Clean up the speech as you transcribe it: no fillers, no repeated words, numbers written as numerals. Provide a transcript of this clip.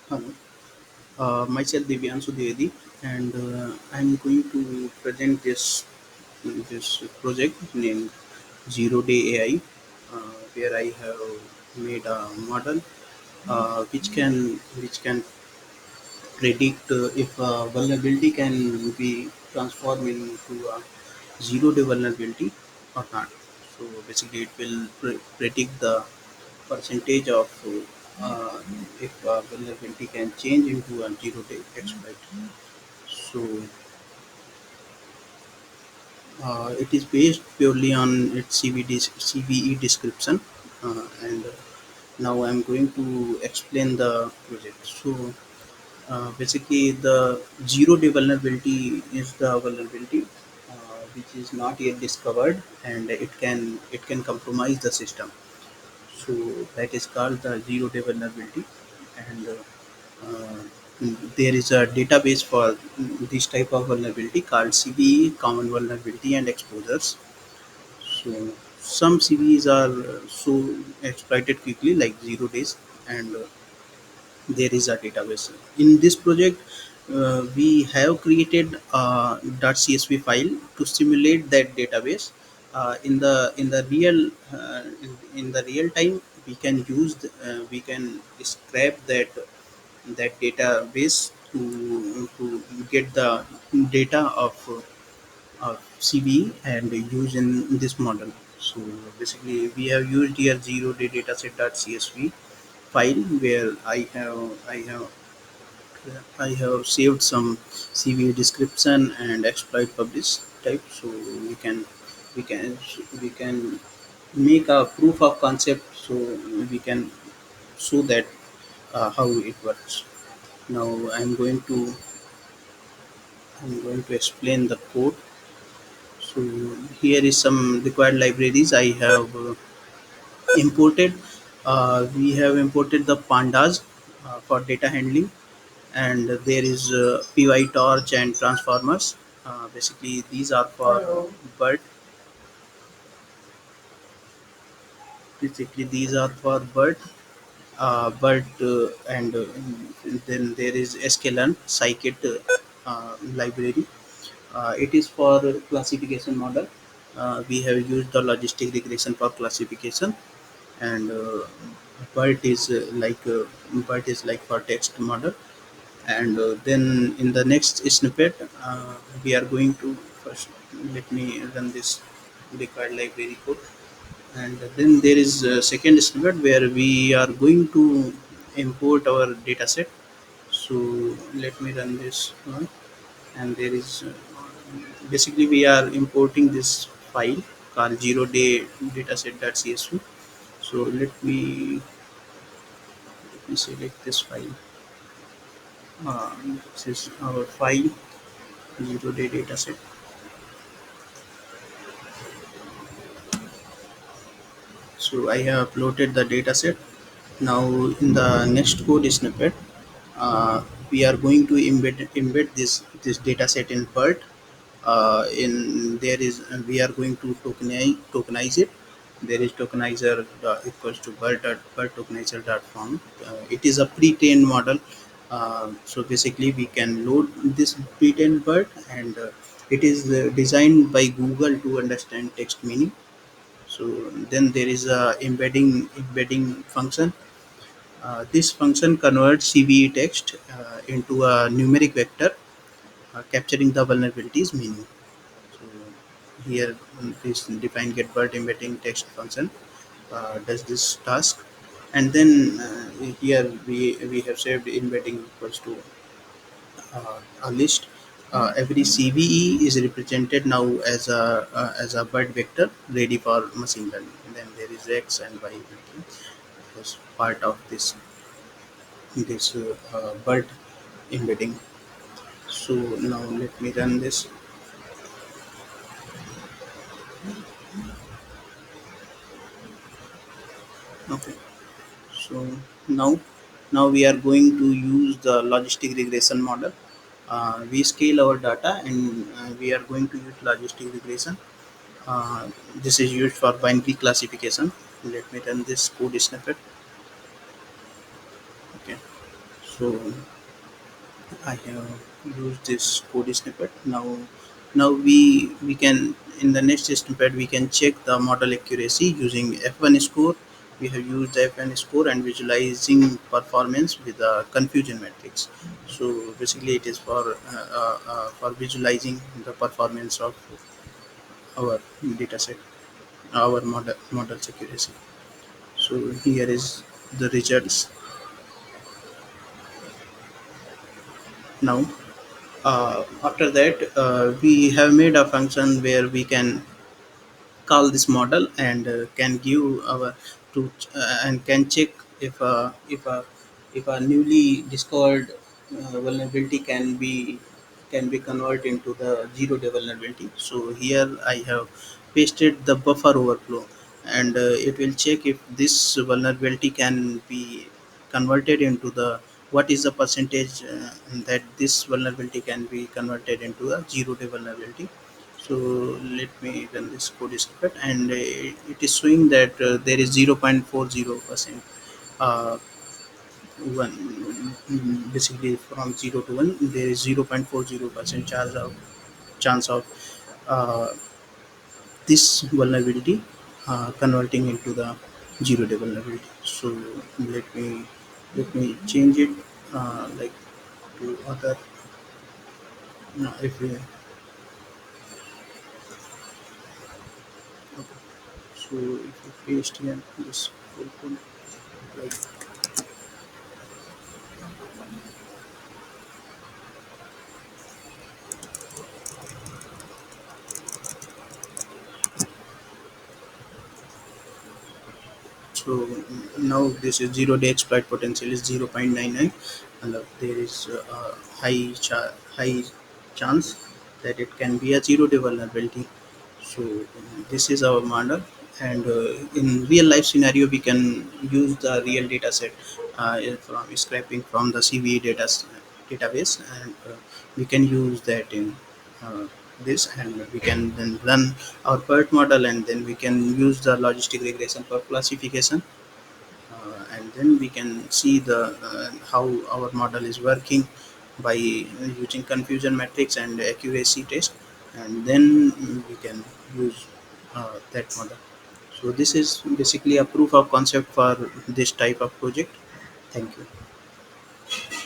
Hello. Myself Divyanshu Devedi, and I'm going to present this project named Zero Day AI, where I have made a model which can predict if a vulnerability can be transformed into a zero-day vulnerability or not. So basically, it will predict the percentage of uh, if vulnerability can change into a zero-day exploit. So it is based purely on its CVE description, and now I'm going to explain the project. So basically, the zero-day vulnerability is the vulnerability which is not yet discovered, and it can compromise the system. So that is called the zero-day vulnerability, and uh, there is a database for this type of vulnerability called CVE, common vulnerability and exposures. So some CVEs are so exploited quickly, like 0 days, and there is a database. In this project, we have created a .csv file to simulate that database. In the in the real time, we can we can scrap that database to get the data of CVE and use in this model. So basically, we have used here zero day dataset.csv file where I have saved some CV description and exploit publish type, so we can we can we can make a proof of concept, so we can show that how it works. Now I'm going to explain the code. So here is some required libraries I have imported. We have imported the pandas for data handling, and there is PyTorch and transformers. Basically, these are for bird. Basically, these are for and then there is sklearn scikit library. It is for classification model. We have used the logistic regression for classification, and BERT is like for text model. And then in the next snippet, we are going to first let me run this required library code, and then there is a second snippet where we are going to import our dataset. So let me run this one, and there is basically we are importing this file called zero day dataset.csv. So let me select this file. This is our file, zero day dataset. So I have uploaded the dataset. Now in the next code snippet, we are going to embed this dataset in BERT. In there is We are going to tokenize it. There is tokenizer equals to BERT tokenizer dot form. It is a pre-trained model. So basically, we can load this pre-trained BERT, and it is designed by Google to understand text meaning. So then there is a embedding function. This function converts CVE text into a numeric vector, capturing the vulnerabilities meaning. So here, this define get bird embedding text function does this task, and then here we have saved embedding equals to a list. Every CVE is represented now as a bird vector ready for machine learning. And then there is X and Y vector as part of this bird embedding. So now let me run this. Okay. So now, now we are going to use the logistic regression model. We scale our data, and we are going to use logistic regression. This is used for binary classification. Let me run this code snippet. Okay. So I have used this code snippet. Now we can, in the next snippet we can check the model accuracy using F1 score. We have used the F1 score and visualizing performance with the confusion matrix. So basically, it is for visualizing the performance of our dataset, our model's accuracy. So here is the results now. After that, we have made a function where we can call this model and can give our to and can check if a newly discovered vulnerability can be converted into the zero day vulnerability. So here I have pasted the buffer overflow, and it will check if this vulnerability can be converted into the what is the percentage that this vulnerability can be converted into a zero day vulnerability. So let me run this code snippet, and it is showing that there is 0.40% uh, one basically from 0 to 1 there is 0.40% chance of uh, this vulnerability converting into the zero day vulnerability. So let me change it like to other. If we Okay. So if you paste here this full code, like, so now this is zero day exploit potential is 0.99, and there is a high chance that it can be a zero day vulnerability. So this is our model, and in real life scenario we can use the real data set from scraping from the CVE database, and we can use that in uh, this, and we can then run our PERT model, and then we can use the logistic regression for classification, and then we can see the how our model is working by using confusion matrix and accuracy test, and then we can use that model. So this is basically a proof of concept for this type of project. Thank you.